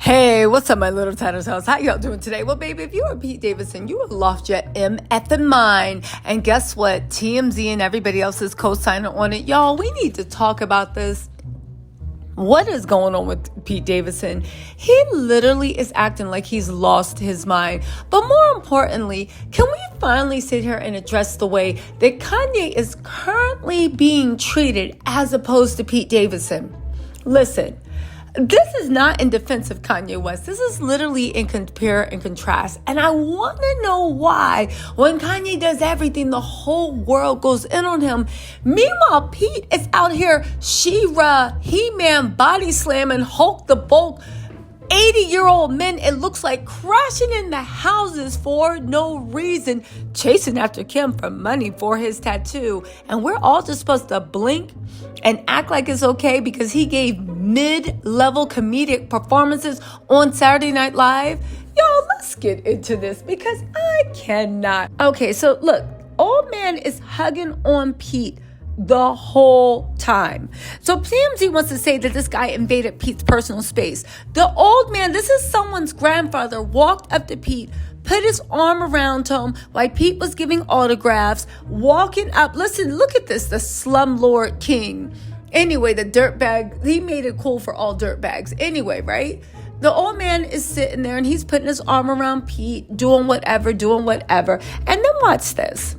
Hey, what's up, my little TisaTells? How y'all doing today? Well, baby, if you are Pete Davidson, you are lost your MF mind. And guess what? TMZ and everybody else is co-signing on it. Y'all, we need to talk about this. What is going on with Pete Davidson? He literally is acting like he's lost his mind. But more importantly, can we finally sit here and address the way that Kanye is currently being treated as opposed to Pete Davidson? Listen. This is not in defense of Kanye West. This is literally in compare and contrast. And I want to know why when Kanye does everything, the whole world goes in on him. Meanwhile, Pete is out here She-Ra, He-Man, body slamming, Hulk the Bulk, 80-year-old men, it looks like, crashing into houses for no reason, chasing after Kim for money for his tattoo. And we're all just supposed to blink and act like it's okay because he gave mid-level comedic performances on Saturday Night Live. Yo, let's get into this because I cannot. Okay, so look, old man is hugging on Pete the whole time. So TMZ wants to say that this guy invaded Pete's personal space. The old man, this is someone's grandfather, walked up to Pete, put his arm around him while Pete was giving autographs, walking up. Listen, look at this, the slumlord king. Anyway, the dirtbag, he made it cool for all dirtbags. Anyway, right? The old man is sitting there and he's putting his arm around Pete, doing whatever. And then watch this.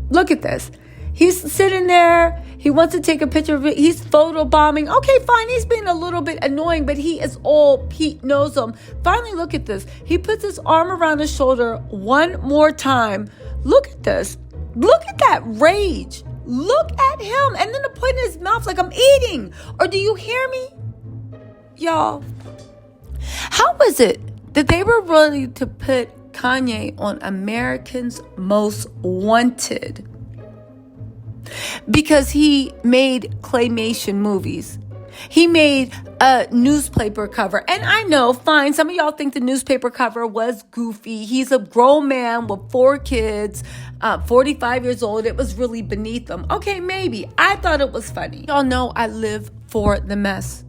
Look at this. He's sitting there. He wants to take a picture of it. He's photobombing. Okay, fine. He's being a little bit annoying, but he is old. Pete knows him. Finally, look at this. He puts his arm around his shoulder one more time. Look at this. Look at that rage. Look at him. And then to put in his mouth like I'm eating. Or do you hear me? Y'all, how is it that they were ready to put Kanye on America's Most Wanted? Because he made claymation movies. He made a newspaper cover. And I know, fine, some of y'all think the newspaper cover was goofy. He's a grown man with 4 kids, 45 years old. It was really beneath him. Okay, maybe. I thought it was funny. Y'all know I live for the mess.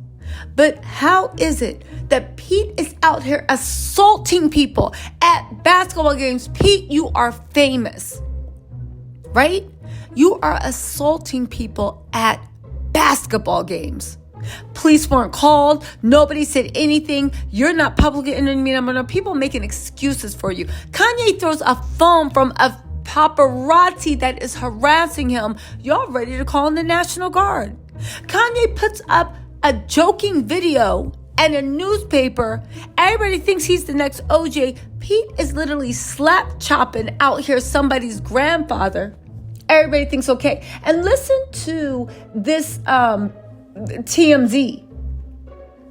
But how is it that Pete is out here assaulting people at basketball games? Pete, you are famous, right? You are assaulting people at basketball games. Police weren't called. Nobody said anything. You're not publicly intervening. People making excuses for you. Kanye throws a phone from a paparazzi that is harassing him. Y'all ready to call in the National Guard. Kanye puts up a joking video and a newspaper. Everybody thinks he's the next OJ. Pete is literally slap chopping out here somebody's grandfather. Everybody thinks okay. And listen to this TMZ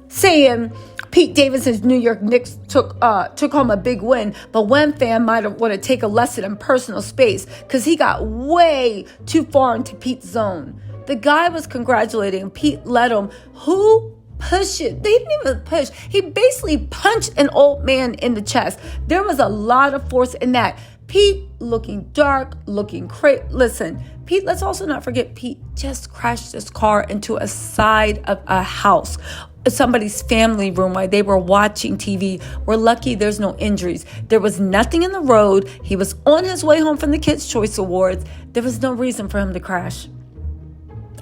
saying Pete Davidson's New York Knicks took home a big win, but one fan might have want to take a lesson in personal space because he got way too far into Pete's zone. The guy was congratulating Pete, let him. Who pushed it? They didn't even push. He basically punched an old man in the chest. There was a lot of force in that. Pete looking dark, looking crazy. Listen, Pete, let's also not forget Pete just crashed his car into a side of a house, somebody's family room while they were watching TV. We're lucky there's no injuries. There was nothing in the road. He was on his way home from the Kids' Choice Awards. There was no reason for him to crash.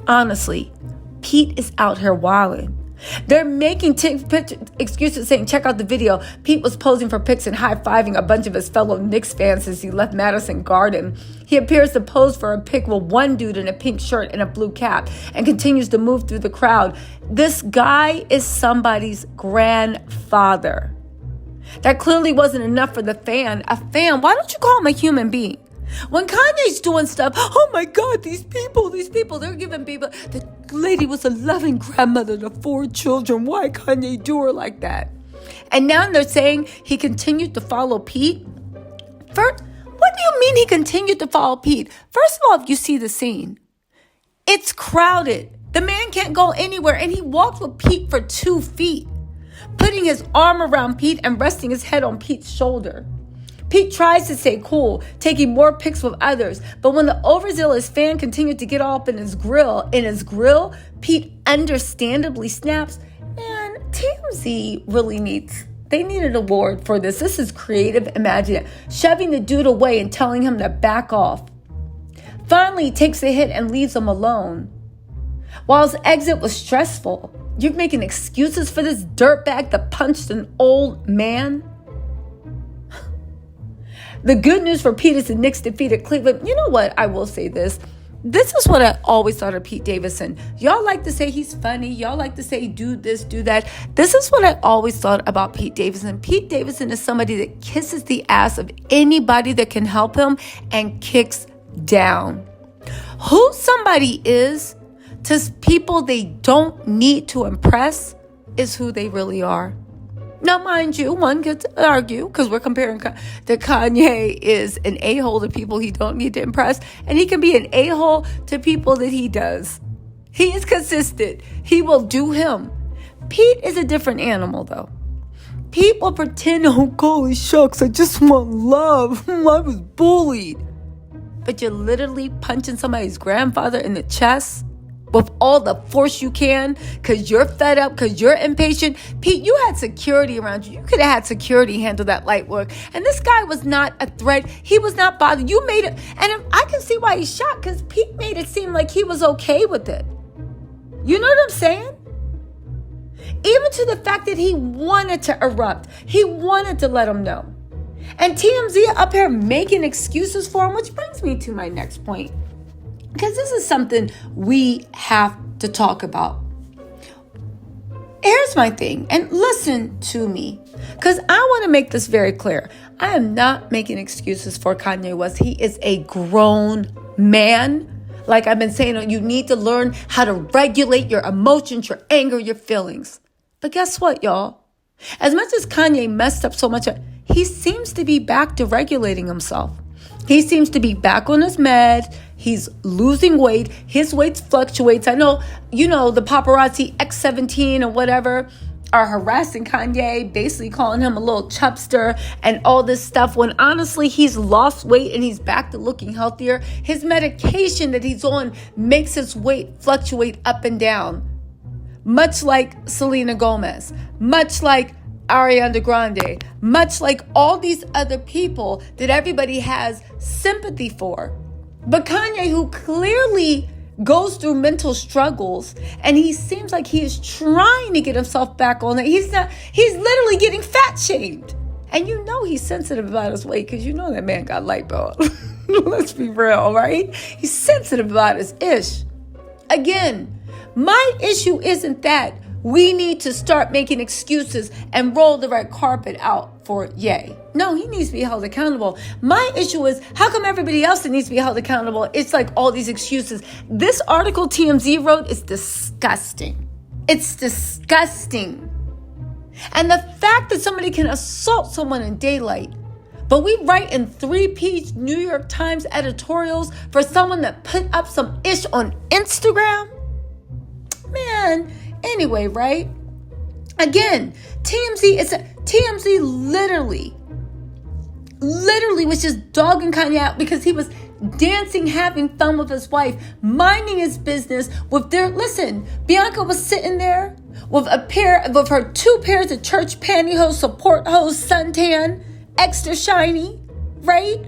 Honestly, Pete is out here wilding. They're making excuses saying, check out the video. Pete was posing for pics and high-fiving a bunch of his fellow Knicks fans as he left Madison Garden. He appears to pose for a pic with one dude in a pink shirt and a blue cap and continues to move through the crowd. This guy is somebody's grandfather. That clearly wasn't enough for the fan. A fan, why don't you call him a human being? When Kanye's doing stuff, oh my God, these people, they're giving people, the lady was a loving grandmother to 4 children. Why Kanye do her like that? And now they're saying he continued to follow Pete. First, what do you mean he continued to follow Pete? First of all, if you see the scene, it's crowded. The man can't go anywhere. And he walked with Pete for 2 feet, putting his arm around Pete and resting his head on Pete's shoulder. Pete tries to stay cool, taking more pics with others. But when the overzealous fan continued to get all up in his grill, Pete understandably snaps, man, TMZ TMZ really they need an award for this. This is creative imagination. Shoving the dude away and telling him to back off. Finally, he takes a hit and leaves him alone. While his exit was stressful, you're making excuses for this dirtbag that punched an old man? The good news for Pete is the Knicks defeated Cleveland. You know what? I will say this. This is what I always thought of Pete Davidson. Y'all like to say he's funny. Y'all like to say do this, do that. This is what I always thought about Pete Davidson. Pete Davidson is somebody that kisses the ass of anybody that can help him and kicks down. Who somebody is to people they don't need to impress is who they really are. Now, mind you, one could argue, because we're comparing that Kanye is an a-hole to people he don't need to impress, and he can be an a-hole to people that he does. He is consistent. He will do him. Pete is a different animal, though. Pete will pretend, oh, golly shucks, I just want love. I was bullied. But you're literally punching somebody's grandfather in the chest with all the force you can because you're fed up, because you're impatient. Pete, you had security around you. You could have had security handle that light work. And this guy was not a threat. He was not bothered. You made it. And I can see why he's shocked, because Pete made it seem like he was okay with it. You know what I'm saying? Even to the fact that he wanted to erupt. He wanted to let him know. And TMZ up here making excuses for him, which brings me to my next point. Because this is something we have to talk about. Here's my thing, and listen to me, because I want to make this very clear. I am not making excuses for Kanye West. He is a grown man. Like I've been saying, you need to learn how to regulate your emotions, your anger, your feelings. But guess what, y'all? As much as Kanye messed up so much, he seems to be back to regulating himself. He seems to be back on his meds. He's losing weight. His weight fluctuates. I know, the paparazzi X17 or whatever are harassing Kanye, basically calling him a little chubster and all this stuff, when honestly, he's lost weight and he's back to looking healthier. His medication that he's on makes his weight fluctuate up and down. Much like Selena Gomez. Much like Ariana Grande, much like all these other people that everybody has sympathy for. But Kanye, who clearly goes through mental struggles, and he seems like he is trying to get himself back on it. He's literally getting fat shamed. And he's sensitive about his weight, because that man got lipo. Let's be real, right? He's sensitive about his ish. Again, my issue isn't that we need to start making excuses and roll the red carpet out for Ye. No, he needs to be held accountable. My issue is, how come everybody else that needs to be held accountable, it's like all these excuses? This article TMZ wrote is disgusting. It's disgusting. And the fact that somebody can assault someone in daylight, but we write in 3-page New York Times editorials for someone that put up some ish on Instagram? Man, anyway, right? Again, TMZ literally was just dogging Kanye out because he was dancing, having fun with his wife, minding his business with Bianca was sitting there with her 2 pairs of church pantyhose, support hose, suntan, extra shiny, right?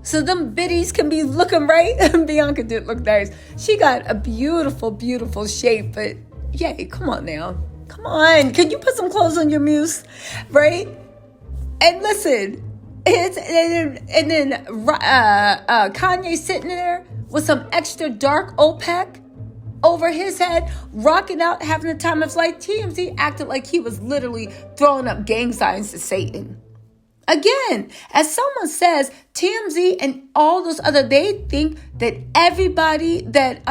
So them biddies can be looking right. Bianca did look nice. She got a beautiful, beautiful shape, but yay, come on now. Come on. Can you put some clothes on your muse? Right? And listen, Kanye sitting there with some extra dark OPEC over his head, rocking out, having the time of his life. TMZ acted like he was literally throwing up gang signs to Satan. Again, as someone says, TMZ and all those other, they think that everybody that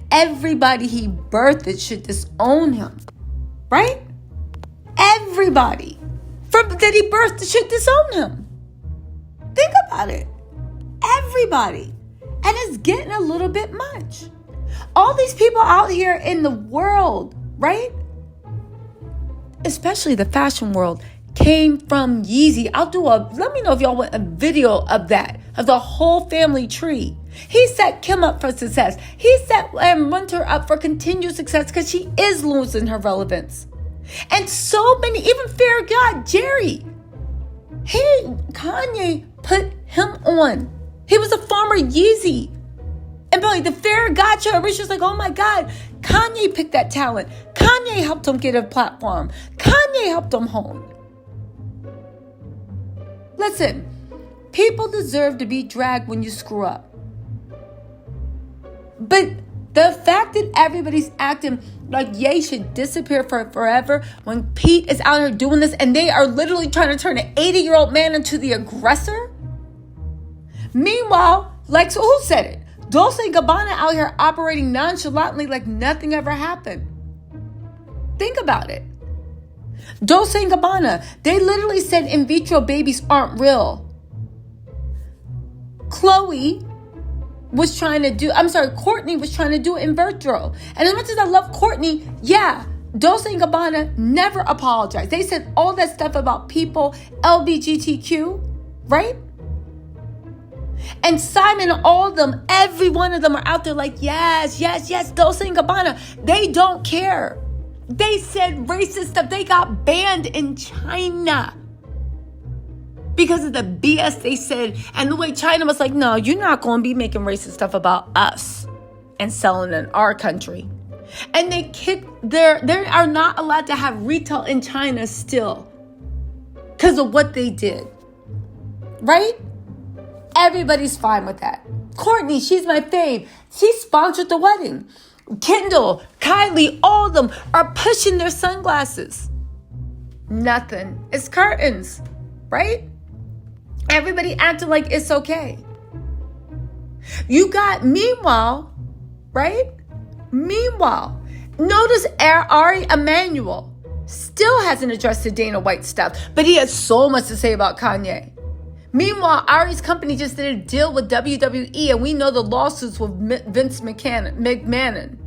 everybody he birthed should disown him, right? Everybody that he birthed should disown him. Think about it. Everybody. And it's getting a little bit much. All these people out here in the world, right? Especially the fashion world, came from Yeezy. Let me know if y'all want a video of that, of the whole family tree. He set Kim up for success. He set Winter up for continued success because she is losing her relevance. And so many, even Fair God, Jerry. Kanye put him on. He was a former Yeezy. And like the Fair God show, Rich was like, oh my God, Kanye picked that talent. Kanye helped him get a platform. Kanye helped him hone. Listen, people deserve to be dragged when you screw up. But the fact that everybody's acting like Ye should disappear for forever when Pete is out here doing this and they are literally trying to turn an 80-year-old man into the aggressor. Meanwhile, like, so who said it? Dolce & Gabbana out here operating nonchalantly like nothing ever happened. Think about it. Dolce & Gabbana, they literally said in vitro babies aren't real. Courtney was trying to do it in vitro. And as much as I love Courtney, yeah, Dolce & Gabbana never apologized. They said all that stuff about people, LGBTQ, right? And Simon, all of them, every one of them are out there like, yes, Dolce & Gabbana. They don't care. They said racist stuff. They got banned in China because of the BS they said. And the way China was like, no, you're not going to be making racist stuff about us and selling in our country. And they are not allowed to have retail in China still because of what they did. Right? Everybody's fine with that. Courtney, she's my fave. She sponsored the wedding. Kendall, Kylie, all of them are pushing their sunglasses. Nothing. It's curtains, right? Everybody acting like it's okay. You got, meanwhile, notice Ari Emanuel still hasn't addressed the Dana White stuff, but he has so much to say about Kanye. Meanwhile, Ari's company just did a deal with WWE, and we know the lawsuits with Vince McMahon.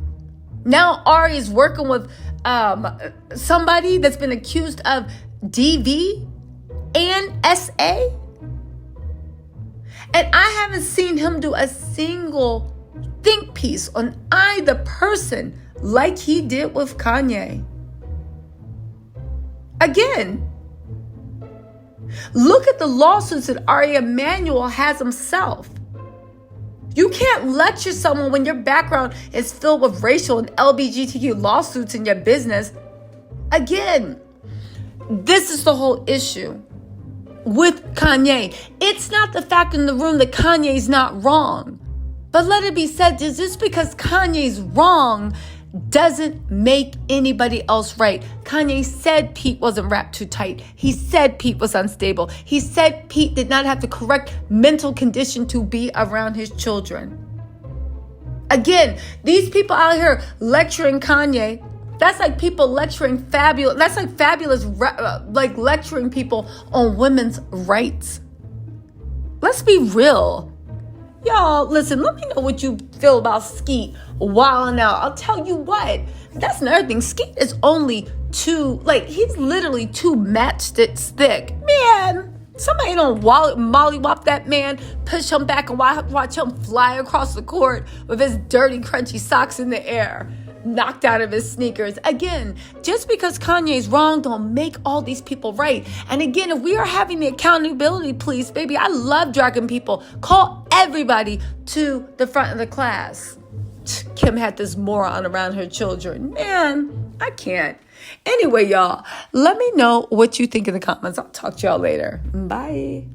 Now Ari is working with somebody that's been accused of DV and SA. And I haven't seen him do a single think piece on either person like he did with Kanye. Again, look at the lawsuits that Ari Emanuel has himself. You can't lecture someone when your background is filled with racial and LGBTQ lawsuits in your business. Again, this is the whole issue with Kanye. It's not the fact in the room that Kanye's not wrong. But let it be said, just because Kanye's wrong doesn't make anybody else right. Kanye said Pete wasn't wrapped too tight. He said Pete was unstable. He said Pete did not have the correct mental condition to be around his children. Again, these people out here lecturing Kanye, that's like people lecturing Fabulous. That's like Fabulous, like lecturing people on women's rights. Let's be real. Y'all, listen, let me know what you feel about Skeet wilding out. I'll tell you what, that's another thing. Skeet is only he's literally 2 matchsticks thick. Man, somebody don't mollywop that man, push him back and watch him fly across the court with his dirty, crunchy socks in the air, knocked out of his sneakers. Again, just because Kanye's wrong don't make all these people right. And again, if we are having the accountability, please, baby, I love dragging people. Call everybody to the front of the class. Kim had this moron around her children. Man, I can't. Anyway, y'all, let me know what you think in the comments. I'll talk to y'all later. Bye.